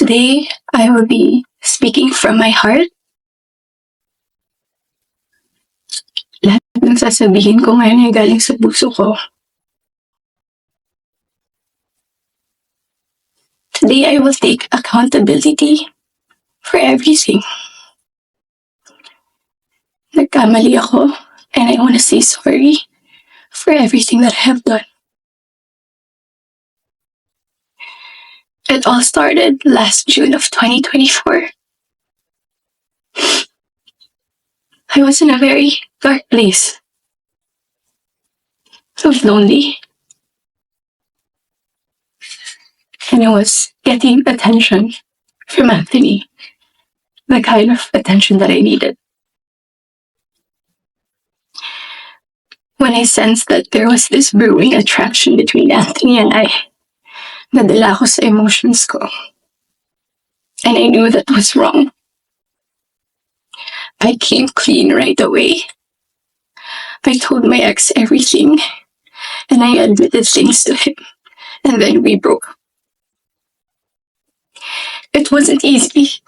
Today, I will be speaking from my heart. Lahat ng sasabihin ko ngayon ay galing sa puso ko. Today, I will take accountability for everything. Nagkamali ako, and I want to say sorry for everything that I have done. It all started last June of 2024. I was in a very dark place. I was lonely. And I was getting attention from Anthony. The kind of attention that I needed. When I sensed that there was this brewing attraction between Anthony and I, nadala ako sa emotions ko. And I knew that was wrong. I came clean right away. I told my ex everything, and I admitted things to him, and then we broke. It wasn't easy.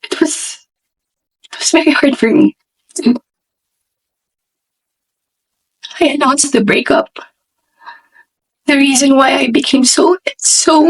It was very hard for me. I announced the breakup. The reason why I became so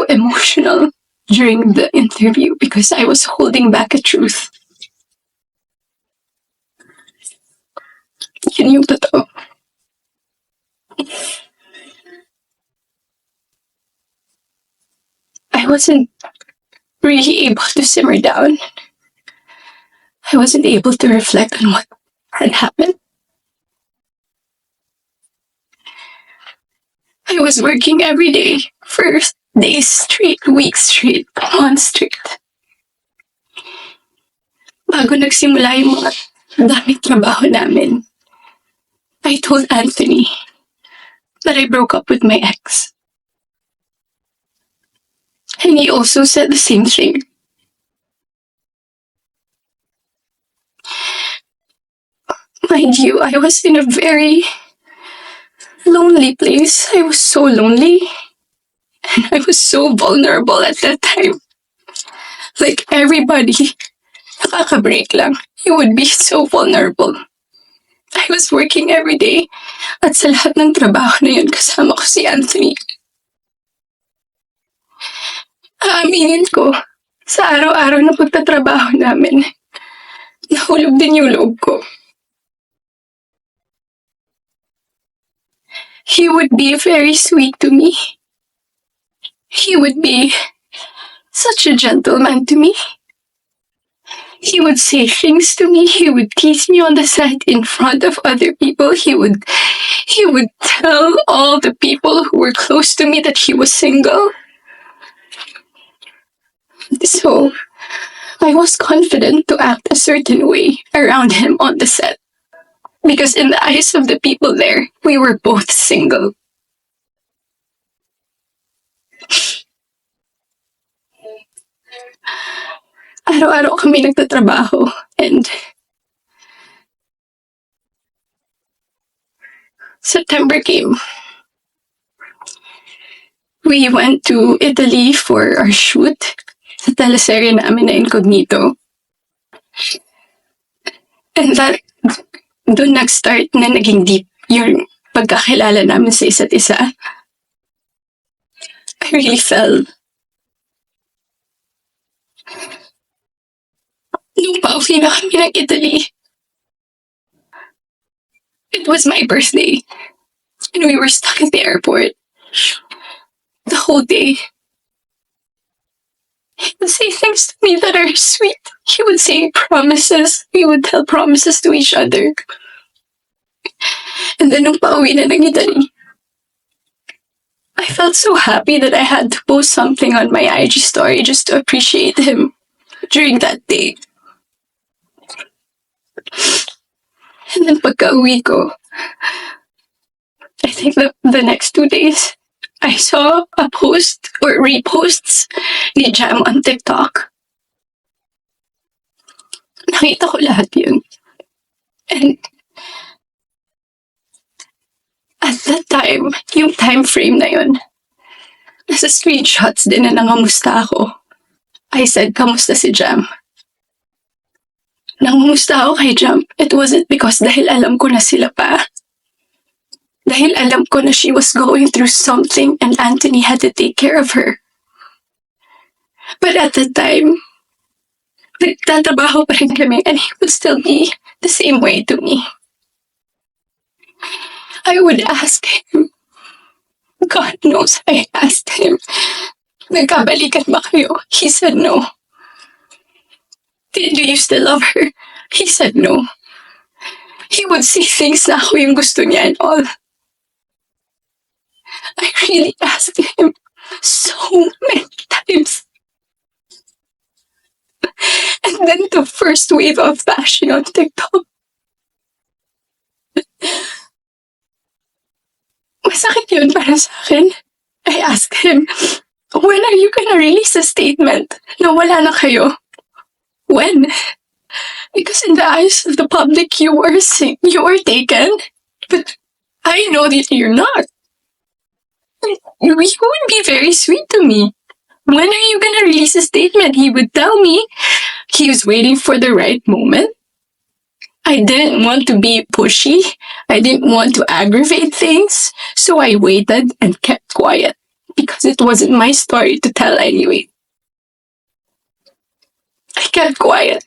emotional during the interview because I was holding back a truth. Yun yung totoo. I wasn't really able to simmer down. I wasn't able to reflect on what had happened. I was working every day for days straight, weeks straight, months straight. Bago nagsimula yung mga daming trabaho namin, I told Anthony that I broke up with my ex. And he also said the same thing. Mind you, I was in a very lonely place. I was so lonely. And I was so vulnerable at that time. Like everybody, nakaka-break lang. You would be so vulnerable. I was working every day. At sa lahat ng trabaho na yun, kasama ko si Anthony. Aaminin ko, sa araw-araw na pagtatrabaho namin, nahulog din yung loob ko. He would be very sweet to me. He would be such a gentleman to me. He would say things to me. He would tease me on the side in front of other people. He would tell all the people who were close to me that he was single. So, I was confident to act a certain way around him on the set. Because in the eyes of the people there, we were both single. Araw-araw kami nagtatrabaho and September came. We went to Italy for our shoot sa teleserye namin na Incognito. And that, doon nag-start na naging deep yung pagkakilala namin sa isa't isa. I really felt nung pauwi na kami ng Italy, it was my birthday. And we were stuck at the airport the whole day. He would say things to me that are sweet. He would say promises. We would tell promises to each other. And then nung pauwi na ng Italy, I felt so happy that I had to post something on my IG story just to appreciate him during that day. And then pagka-uwi ko, I think the next 2 days, I saw a post or reposts ni Jam on TikTok. Nakita ko lahat yun. And at that time, yung time frame na yun, Nasa screenshots din na nangamusta ako. I said, kamusta si Jam? Nangamusta ako kay Jam. It wasn't because dahil alam ko na sila pa. Dahil alam ko na she was going through something and Anthony had to take care of her. But at the time, nagtatrabaho pa rin kami and he would still be the same way to me. I would ask him. God knows I asked him, nagkabalikan ba kayo? He said no. Do you still love her? He said no. He would say things na ako yung gusto niya and all. I really asked him so many times. And then the first wave of bashing on TikTok. Masakit yun para sa akin. I asked him, when are you gonna release a statement na wala na kayo? When? Because in the eyes of the public, you were taken. But I know that you're not. You would be very sweet to me. When are you gonna release a statement? He would tell me he was waiting for the right moment. I didn't want to be pushy. I didn't want to aggravate things. So I waited and kept quiet because it wasn't my story to tell anyway. I kept quiet.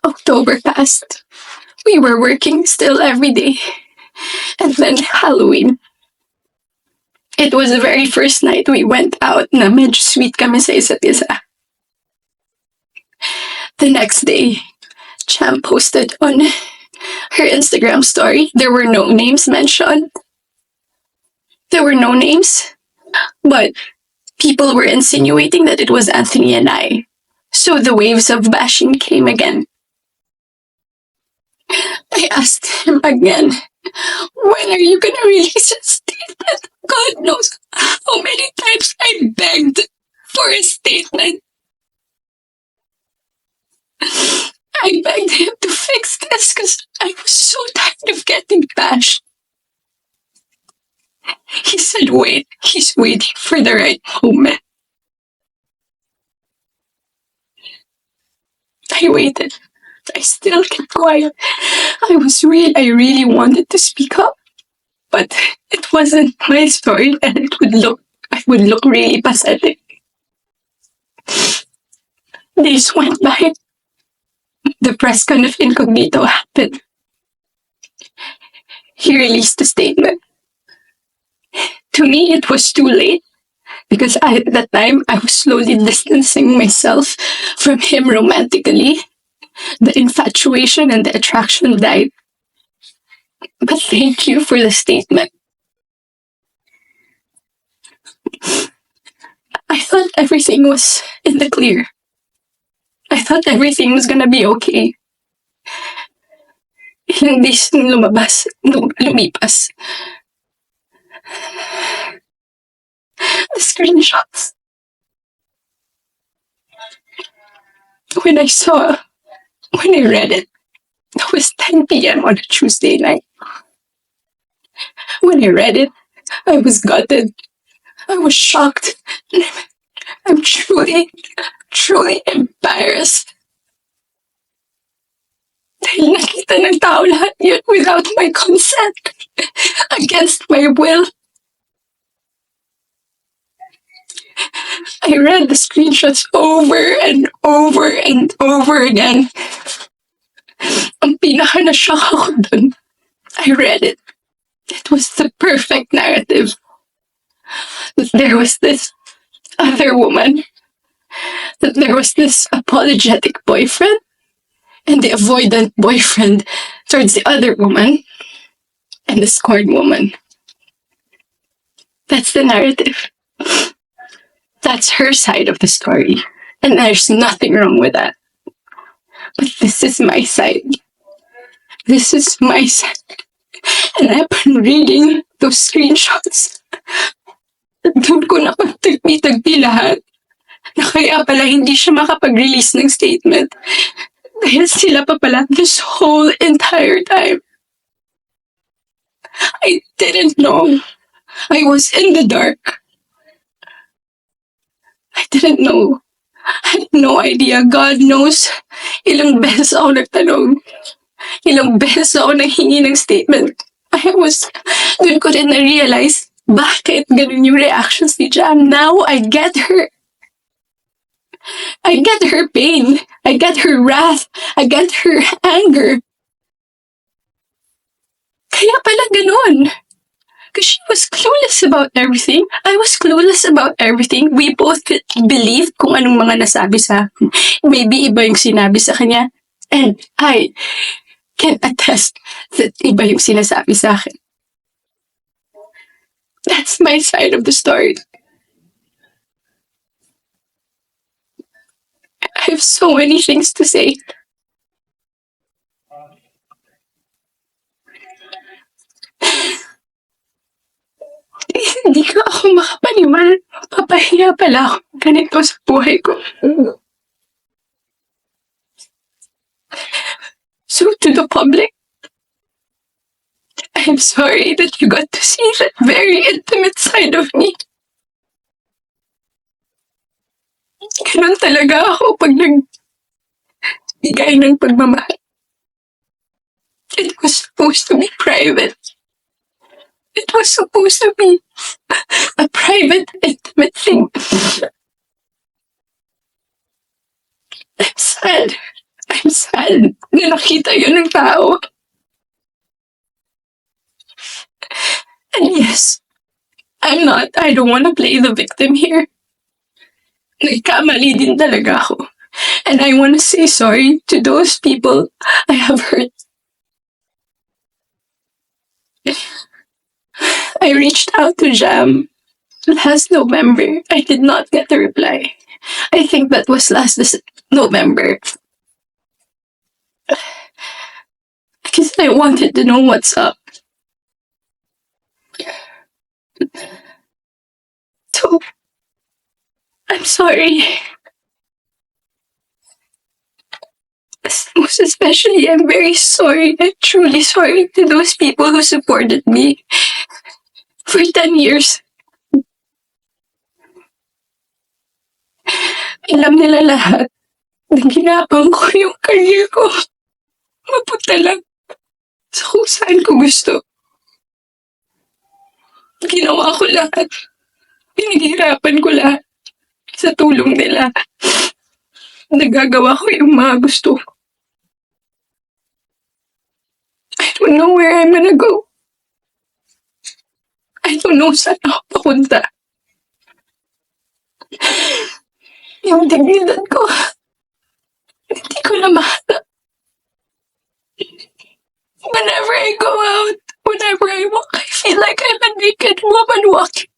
October passed. We were working still every day. And then Halloween. It was the very first night we went out na medyo sweet kami sa isa't isa. The next day, Cham posted on her Instagram story. There were no names mentioned. There were no names. But people were insinuating that it was Anthony and I. So the waves of bashing came again. I asked him again, when are you gonna release a statement? God knows how many times I begged for a statement. I begged him to fix this because I was so tired of getting bashed. He said, wait, he's waiting for the right moment. I waited. I still kept quiet. I really wanted to speak up. But it wasn't my story and I would look really pathetic. Days went by. The press con of Incognito happened. He released a statement. To me, it was too late because at that time, I was slowly distancing myself from him romantically. The infatuation and the attraction died. But thank you for the statement. I thought everything was in the clear. I thought everything was gonna be okay. Ilang days nung lumipas. The screenshots. When I read it, it was 10 p.m. on a Tuesday night. When I read it, I was gutted. I was shocked. I'm truly embarrassed. Dahil nakita ng tao lahat yun without my consent. Against my will. I read the screenshots over and over and over again. Ang pinaka-na-shock ako dun. I read it. It was the perfect narrative. That there was this other woman. That there was this apologetic boyfriend. And the avoidant boyfriend towards the other woman. And the scorned woman. That's the narrative. That's her side of the story. And there's nothing wrong with that. But this is my side. This is my side. And I've been reading those screenshots. Doon ko na pagtagpi-tagpi lahat. Na kaya pala hindi siya makapag-release ng statement. Dahil sila pa pala this whole entire time. I didn't know. I was in the dark. I didn't know. I had no idea. God knows. Ilang beses ako nagtanong. Ilang beses ako nanghingi ng statement. Doon ko rin na-realize, bakit ganun yung reactions ni Jam. Now, I get her. I get her pain. I get her wrath. I get her anger. Kaya pala ganun. Because she was clueless about everything. I was clueless about everything. We both believed kung anong mga nasabi sa akin. Maybe iba yung sinabi sa kanya. And I can attest that iba yung sinasabi sa akin. That's my side of the story. I have so many things to say. Hindi ka ako makapaniwala. Papahiya pala ako ganito sa buhay ko. So to the public, I'm sorry that you got to see that very intimate side of me. Ganun talaga ako pag nagbigay ng pagmamahal. It was supposed to be private. It was supposed to be a private, intimate thing. I'm sad. I'm sad na nakita yun ng tao. And yes, I don't want to play the victim here. Nagkamali din talaga ako. And I want to say sorry to those people I have hurt. I reached out to Jam last November. I did not get a reply. I think that was last November. Because I wanted to know what's up. So, I'm sorry. Most especially, I'm very sorry. I'm truly sorry to those people who supported me for 10 years. Alam nila lahat na ginapang ko yung career ko. Mapunta lang sa kung saan ko gusto. Ginawa ko lahat. Pinaghirapan ko lahat sa tulong nila. Nagagawa ko yung mga gusto ko. I don't know where I'm gonna go. I don't know saan ako papunta. Yung dignidad ko, hindi ko na mahanap. Whenever I go out, whenever I walk, I feel like I'm a naked woman walking.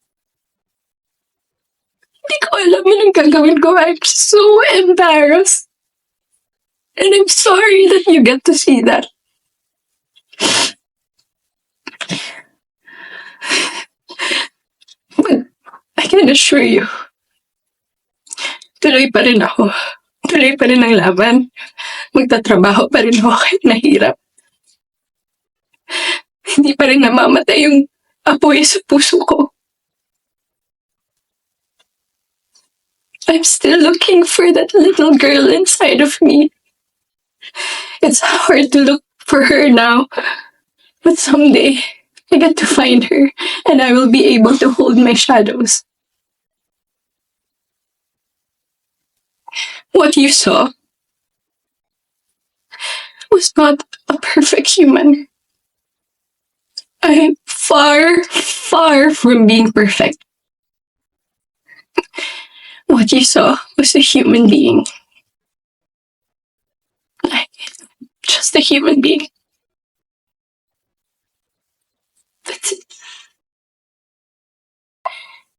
Hindi ko alam anong gagawin ko. I'm so embarrassed. And I'm sorry that you get to see that. But I can assure you, tuloy pa rin ako. Tuloy pa rin ang laban. Magtatrabaho pa rin ako kahit nahirap. Hindi pa rin namamatay yung apoy sa puso ko. I'm still looking for that little girl inside of me. It's hard to look for her now, but someday I get to find her and I will be able to hold my shadows. What you saw was not a perfect human. I'm far, far from being perfect. What you saw was a human being. Just a human being.